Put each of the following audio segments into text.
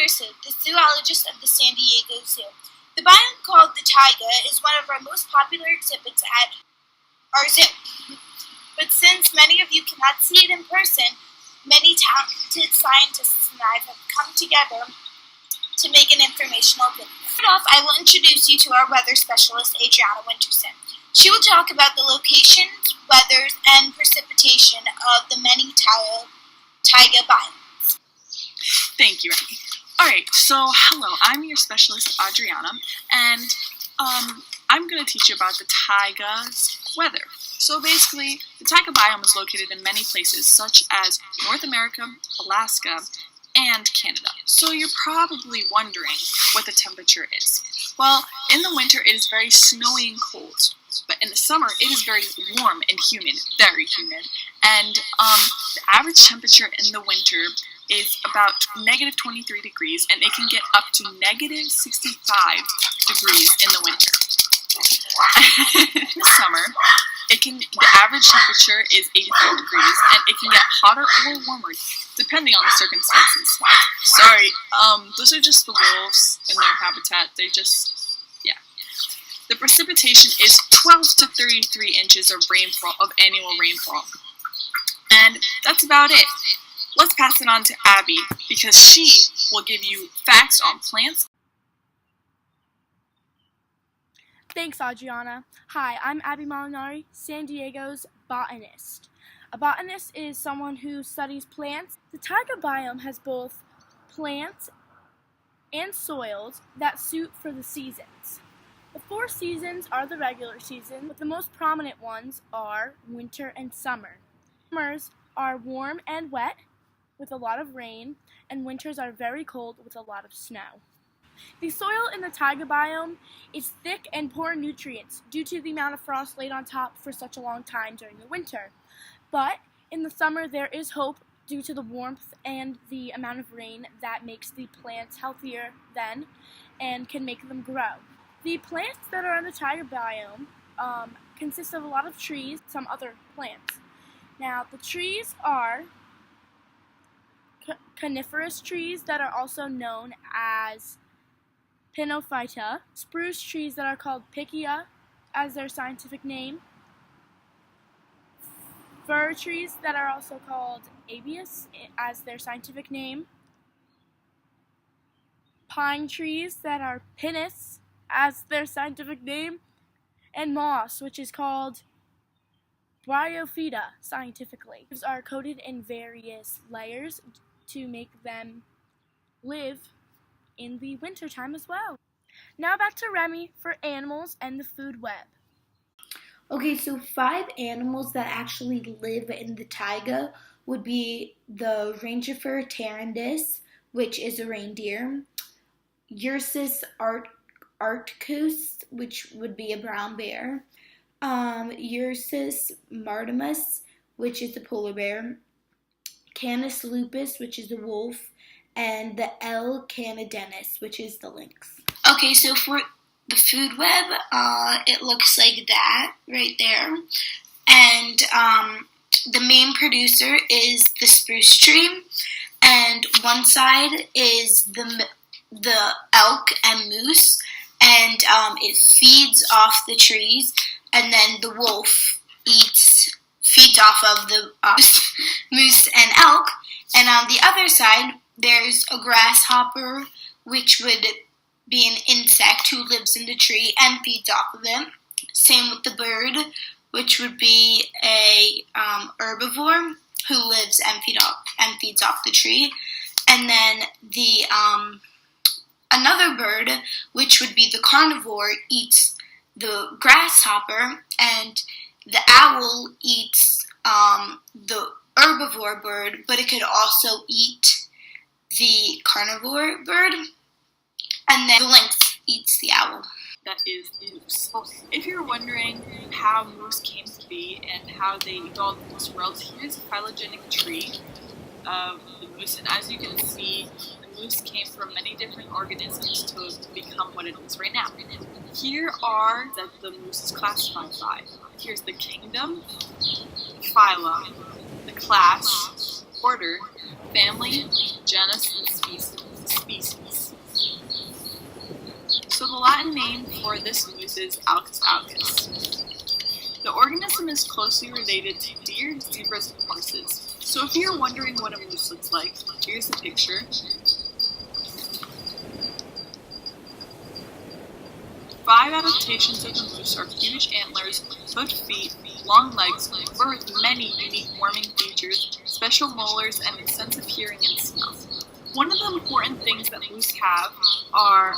Peterson, the zoologist of the San Diego Zoo. The biome called the taiga is one of our most popular exhibits at our zoo. But since many of you cannot see it in person, many talented scientists and I have come together to make an informational video. First off, I will introduce you to our weather specialist, Adriana Winterson. She will talk about the locations, weathers, and precipitation of the many taiga biomes. Thank you, Remy. Alright, so hello, I'm your specialist, Adriana, and I'm going to teach you about the taiga's weather. So basically, the taiga biome is located in many places, such as North America, Alaska, and Canada. So you're probably wondering what the temperature is. Well, in the winter it is very snowy and cold, but in the summer it is very warm and humid, very humid. And the average temperature in the winter is about negative 23 degrees, and it can get up to negative 65 degrees in the winter. In the summer, the average temperature is 85 degrees, and it can get hotter or warmer, depending on the circumstances. Sorry, those are just the wolves in their habitat. Yeah. The precipitation is 12 to 33 inches of rainfall, of annual rainfall. And that's about it. Let's pass it on to Abby, because she will give you facts on plants. Thanks, Adriana. Hi, I'm Abby Molinari, San Diego's botanist. A botanist is someone who studies plants. The taiga biome has both plants and soils that suit for the seasons. The 4 seasons are the regular season, but the most prominent ones are winter and summer. Summers are warm and wet, with a lot of rain, and winters are very cold with a lot of snow. The soil in the taiga biome is thick and poor in nutrients due to the amount of frost laid on top for such a long time during the winter. But in the summer there is hope due to the warmth and the amount of rain that makes the plants healthier then and can make them grow. The plants that are in the taiga biome consist of a lot of trees, some other plants. Now the trees are coniferous trees that are also known as Pinophyta, spruce trees that are called Picea as their scientific name, fir trees that are also called Abies as their scientific name, pine trees that are Pinus as their scientific name, and moss, which is called Bryophyta scientifically. Leaves are coated in various layers to make them live in the winter time as well. Now back to Remy for animals and the food web. Okay, so 5 animals that actually live in the taiga would be the Rangifer tarandus, which is a reindeer, Ursus arcticus, which would be a brown bear, Ursus martimus, which is the polar bear, Canis lupus, which is the wolf, and the L. canadensis, which is the lynx. Okay, so for the food web, it looks like that right there. And the main producer is the spruce tree, and one side is the elk and moose, and it feeds off the trees, and then the wolf feeds off of the moose and elk, and on the other side there's a grasshopper, which would be an insect who lives in the tree and feeds off of them. Same with the bird, which would be a herbivore who lives and feeds off the tree. And then the another bird, which would be the carnivore, eats the grasshopper, and the owl eats the herbivore bird, but it could also eat the carnivore bird, and then the lynx eats the owl. That is moose. If you're wondering how moose came to be and how they evolved in this world, here's a phylogenetic tree of the moose, and as you can see, the moose came from many different organisms to become what it is right now. Here are that the moose is classified by. Here's the kingdom, phylum, the class, order, family, genus, and species. Latin name for this moose is Alcus alcus. The organism is closely related to deer, zebras, and horses. So if you're wondering what a moose looks like, here's a picture. 5 adaptations of the moose are huge antlers, hooked feet, long legs, fur with many unique warming features, special molars, and a sense of hearing and smell. One of the important things that moose have are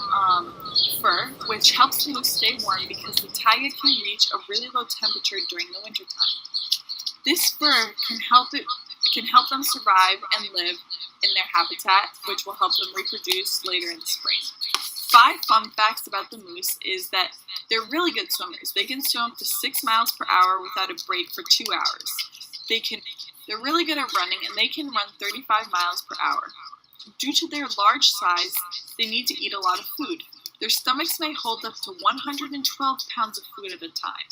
fur, which helps the moose stay warm because the taiga can reach a really low temperature during the wintertime. This fur can help them survive and live in their habitat, which will help them reproduce later in the spring. 5 fun facts about the moose is that they're really good swimmers. They can swim up to 6 miles per hour without a break for 2 hours. They're really good at running, and they can run 35 miles per hour. Due to their large size, they need to eat a lot of food. Their stomachs may hold up to 112 pounds of food at a time,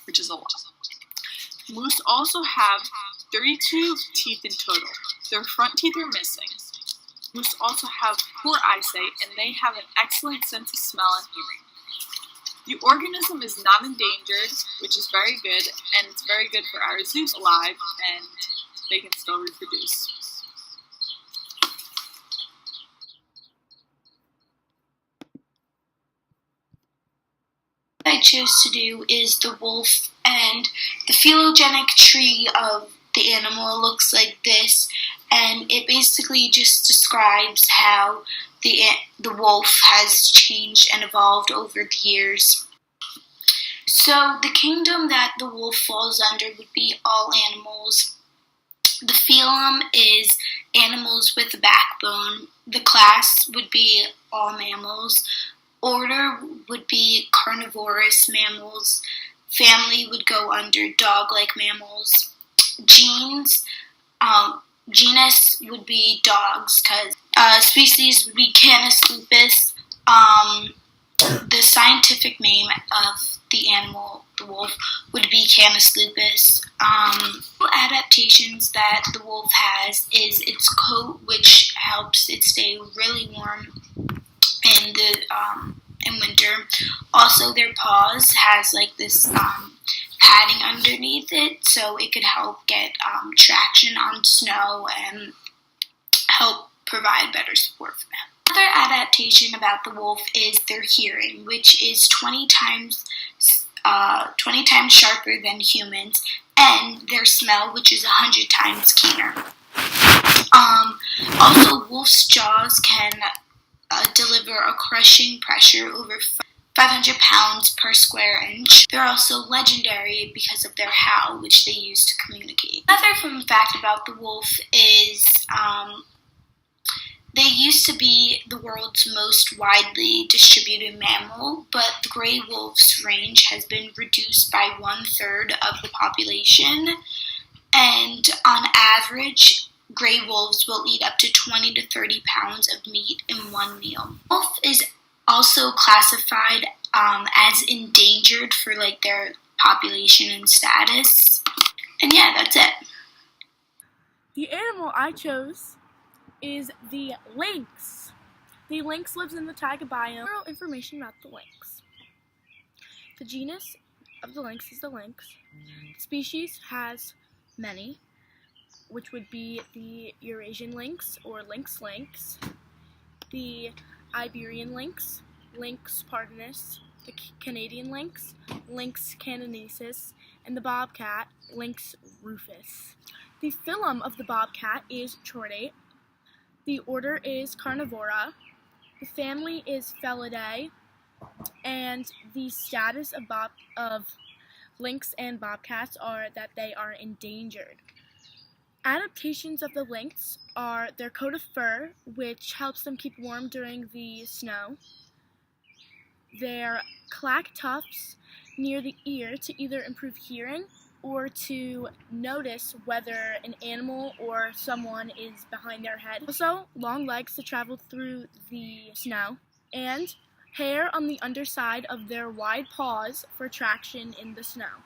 which is a lot. Moose also have 32 teeth in total. Their front teeth are missing. Moose also have poor eyesight, and they have an excellent sense of smell and hearing. The organism is not endangered, which is very good, and it's very good for our zoos alive, and they can still reproduce. What I chose to do is the wolf, and the phylogenetic tree of the animal looks like this, and it basically just describes how the wolf has changed and evolved over the years. So the kingdom that the wolf falls under would be all animals. The phylum is animals with a backbone. The class would be all mammals. Order would be carnivorous mammals. Family would go under dog-like mammals. Genus would be dogs, because species would be Canis lupus. The scientific name of the animal, the wolf, would be Canis lupus. Adaptations that the wolf has is its coat, which helps it stay really warm in winter. Also, their paws has like this padding underneath it, so it could help get traction on snow and help provide better support for them. Another adaptation about the wolf is their hearing, which is 20 times sharper than humans, and their smell, which is 100 times keener. Also, wolf's jaws can deliver a crushing pressure over 500 pounds per square inch. They're also legendary because of their howl, which they use to communicate. Another fun fact about the wolf is they used to be the world's most widely distributed mammal, but the gray wolf's range has been reduced by 1/3 of the population, and on average, gray wolves will eat up to 20 to 30 pounds of meat in one meal. Wolf is also classified as endangered for like their population and status. And yeah, that's it. The animal I chose is the lynx. The lynx lives in the taiga biome. General information about the lynx. The genus of the lynx is the lynx. The species has many, which would be the Eurasian lynx or lynx, the Iberian lynx, Lynx pardinus, the Canadian lynx, Lynx canadensis, and the bobcat, Lynx rufus. The phylum of the bobcat is Chordate. The order is Carnivora. The family is Felidae, and the status of lynx and bobcats are that they are endangered. Adaptations of the lynx are their coat of fur, which helps them keep warm during the snow, their clack tufts near the ear to either improve hearing or to notice whether an animal or someone is behind their head. Also, long legs to travel through the snow, and hair on the underside of their wide paws for traction in the snow.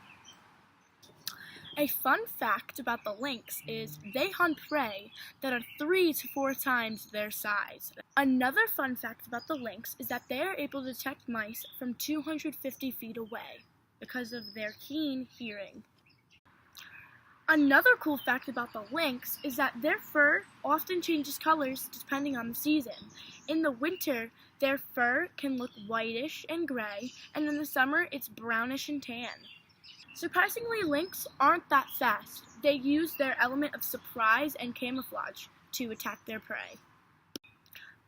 A fun fact about the lynx is they hunt prey that are 3 to 4 times their size. Another fun fact about the lynx is that they are able to detect mice from 250 feet away because of their keen hearing. Another cool fact about the lynx is that their fur often changes colors depending on the season. In the winter, their fur can look whitish and gray, and in the summer, it's brownish and tan. Surprisingly, lynx aren't that fast. They use their element of surprise and camouflage to attack their prey.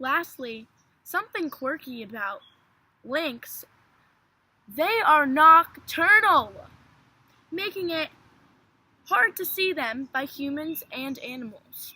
Lastly, something quirky about lynx, they are nocturnal, making it hard to see them by humans and animals.